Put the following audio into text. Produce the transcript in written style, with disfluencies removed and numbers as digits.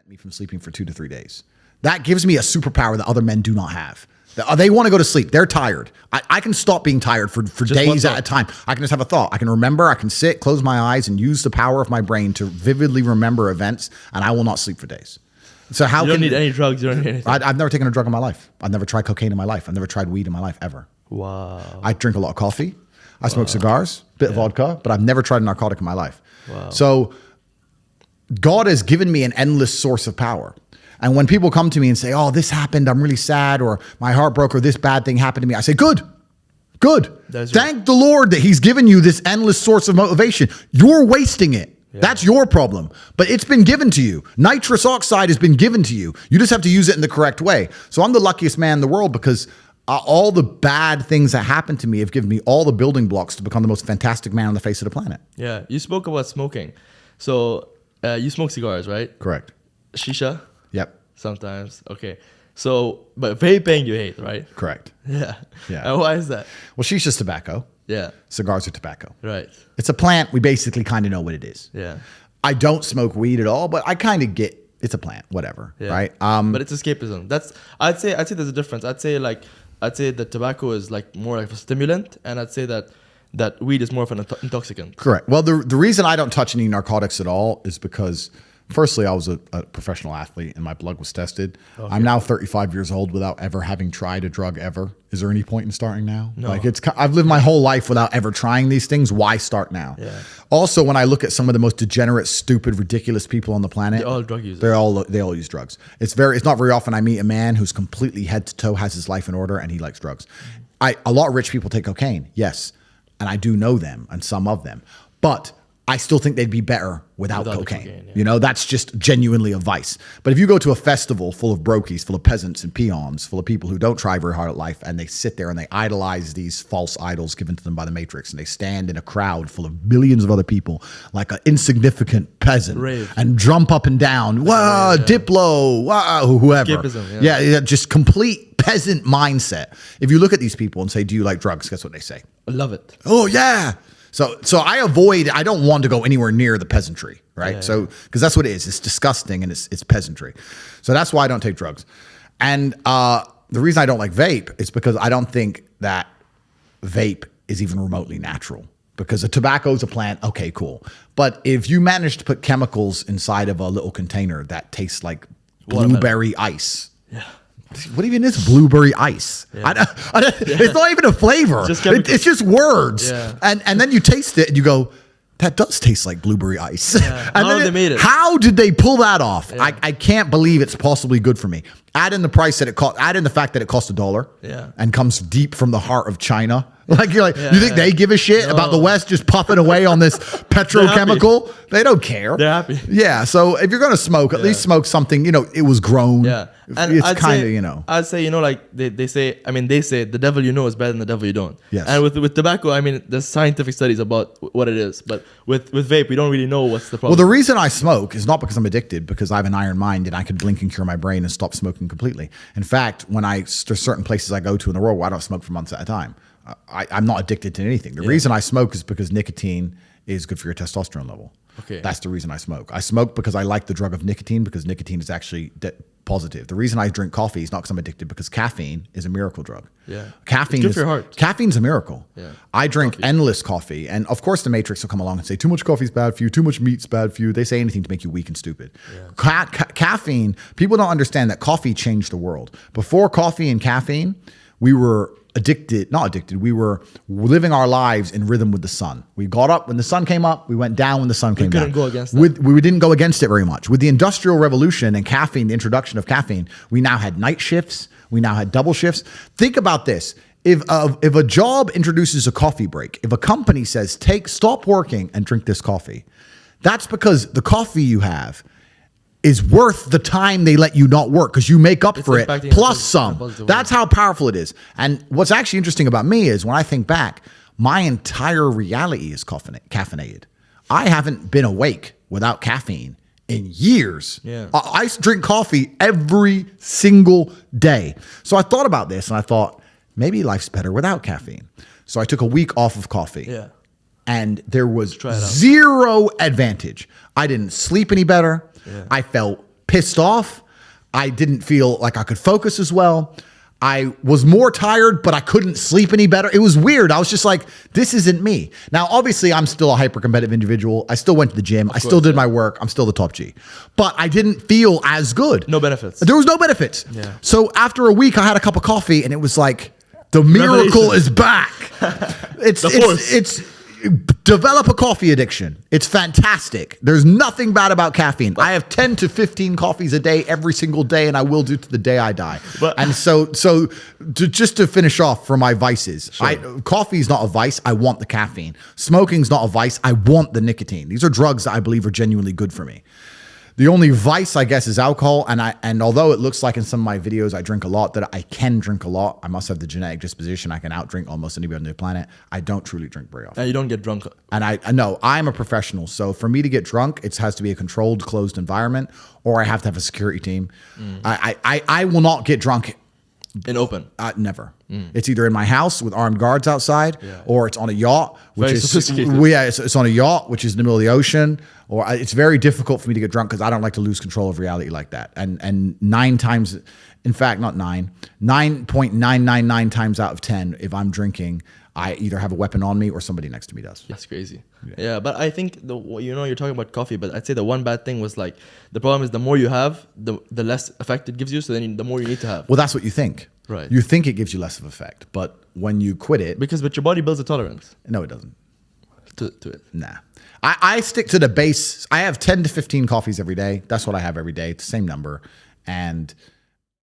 me from sleeping for 2 to 3 days. That gives me a superpower that other men do not have. They want to go to sleep. They're tired. I can stop being tired for days at a time. I can just have a thought. I can remember. I can sit, close my eyes, and use the power of my brain to vividly remember events, and I will not sleep for days. So how you don't need any drugs. You don't need anything. I've never taken a drug in my life. I've never tried cocaine in my life. I've never tried weed in my life, ever. Wow. I drink a lot of coffee. I smoke cigars, bit of vodka, but I've never tried a narcotic in my life. Wow. So God has given me an endless source of power. And when people come to me and say, oh, this happened, I'm really sad, or my heart broke, or this bad thing happened to me, I say, good. Thank the Lord that he's given you this endless source of motivation. You're wasting it. Yeah. That's your problem. But it's been given to you. Nitrous oxide has been given to you. You just have to use it in the correct way. So I'm the luckiest man in the world because all the bad things that happened to me have given me all the building blocks to become the most fantastic man on the face of the planet. Yeah. You spoke about smoking. So you smoke cigars, right? Correct. Shisha? Yep. Sometimes. Okay. So, but vaping you hate, right? Correct. Yeah. Yeah. And why is that? Well, shisha's tobacco. Yeah. Cigars are tobacco. Right. It's a plant. We basically kind of know what it is. Yeah. I don't smoke weed at all, but I kind of get it's a plant, whatever. Yeah. Right. But it's escapism. I'd say there's a difference. I'd say that tobacco is like more like a stimulant, and I'd say that weed is more of an intoxicant. Correct. Well, the reason I don't touch any narcotics at all is because, firstly, I was a professional athlete and my blood was tested. Okay. I'm now 35 years old without ever having tried a drug ever. Is there any point in starting now? No. I've lived my whole life without ever trying these things. Why start now? Yeah. Also, when I look at some of the most degenerate, stupid, ridiculous people on the planet, they're all drug users. They all use drugs. It's not very often I meet a man who's completely head to toe, has his life in order, and he likes drugs. A lot of rich people take cocaine, yes. And I do know them and some of them, but I still think they'd be better without cocaine. Yeah. You know, that's just genuinely a vice. But if you go to a festival full of brokies, full of peasants and peons, full of people who don't try very hard at life, and they sit there and they idolize these false idols given to them by the Matrix, and they stand in a crowd full of millions of other people like an insignificant peasant and jump up and down, wow, Diplo, wow, whoever. Escapism, yeah, just complete peasant mindset. If you look at these people and say, do you like drugs? Guess what they say? I love it. Oh, yeah. So I don't want to go anywhere near the peasantry, right? Yeah. So, because that's what it is. It's disgusting and it's peasantry. So that's why I don't take drugs. And the reason I don't like vape is because I don't think that vape is even remotely natural. Because a tobacco is a plant, okay, cool. But if you manage to put chemicals inside of a little container that tastes like blueberry ice. Yeah. What even is blueberry ice? Yeah. It's not even a flavor. It's just words. Yeah. And then you taste it and you go, that does taste like blueberry ice. Yeah. How did they pull that off? Yeah. I can't believe it's possibly good for me. Add in the price that it cost. Add in the fact that it costs $1 and comes deep from the heart of China. Like you think they give a shit about the West just puffing away on this petrochemical? They don't care. They're happy. Yeah. So if you're gonna smoke, at least smoke something. It was grown. Yeah. And it's kind of I'd say like they say the devil you know is better than the devil you don't. Yes. And with tobacco, there's scientific studies about what it is, but with vape we don't really know what's the problem. Well, the reason I smoke is not because I'm addicted, because I have an iron mind and I could blink and cure my brain and stop smoking completely. In fact, there's certain places I go to in the world where I don't smoke for months at a time. I'm not addicted to anything. The reason I smoke is because nicotine is good for your testosterone level. Okay. That's the reason I smoke. I smoke because I like the drug of nicotine, because nicotine is actually positive. The reason I drink coffee is not because I'm addicted, because caffeine is a miracle drug. Yeah. Caffeine it's good for your heart. Caffeine's a miracle. Yeah. I drink endless coffee. And of course the Matrix will come along and say, too much coffee is bad for you, too much meat's bad for you. They say anything to make you weak and stupid. Yeah. Caffeine, people don't understand that coffee changed the world. Before coffee and caffeine, we were we were living our lives in rhythm with the sun. We got up when the sun came up, we went down when the sun came down. We couldn't go against that. We didn't go against it very much. With the Industrial Revolution and caffeine, the introduction of caffeine, we now had night shifts, we now had double shifts. Think about this. If a job introduces a coffee break, if a company says, stop working and drink this coffee, that's because the coffee you have is worth the time they let you not work, because you make up for it plus some. That's how powerful it is. And what's actually interesting about me is when I think back, my entire reality is caffeinated. I haven't been awake without caffeine in years. Yeah. I drink coffee every single day. So I thought about this and I thought, maybe life's better without caffeine. So I took a week off of coffee. Yeah. And there was zero advantage. I didn't sleep any better. Yeah. I felt pissed off. I didn't feel like I could focus as well. I was more tired, but I couldn't sleep any better. It was weird. I was just like, this isn't me. Now, obviously, I'm still a hyper-competitive individual. I still went to the gym. I still did my work. I'm still the top G. But I didn't feel as good. No benefits. There was no benefits. Yeah. So after a week, I had a cup of coffee, and it was like, the miracle is back. It's develop a coffee addiction. It's fantastic. There's nothing bad about caffeine. I have 10 to 15 coffees a day every single day, and I will do to the day I die. And so just to finish off for my vices, coffee is not a vice. I want the caffeine. Smoking's not a vice. I want the nicotine. These are drugs that I believe are genuinely good for me. The only vice, I guess, is alcohol. And although it looks like in some of my videos I drink a lot, that I can drink a lot. I must have the genetic disposition. I can outdrink almost anybody on the planet. I don't truly drink very often. And you don't get drunk. And I know I'm a professional. So for me to get drunk, it has to be a controlled, closed environment, or I have to have a security team. I will not get drunk in open. Never. It's either in my house with armed guards outside, or it's on a yacht, which Very is sophisticated. it's on a yacht, which is in the middle of the ocean. Or it's very difficult for me to get drunk because I don't like to lose control of reality like that. And 9 times, in fact, not 9, 9.999 times out of 10, if I'm drinking, I either have a weapon on me or somebody next to me does. That's crazy. Yeah, but I think you're talking about coffee, but I'd say the one bad thing was like the problem is the more you have, the less effect it gives you. So then the more you need to have. Well, that's what you think. Right. You think it gives you less of effect, but when you quit it, But your body builds a tolerance no, it doesn't. to it. Nah. I stick to the base. I have 10 to 15 coffees every day. That's what I have every day. It's the same number. And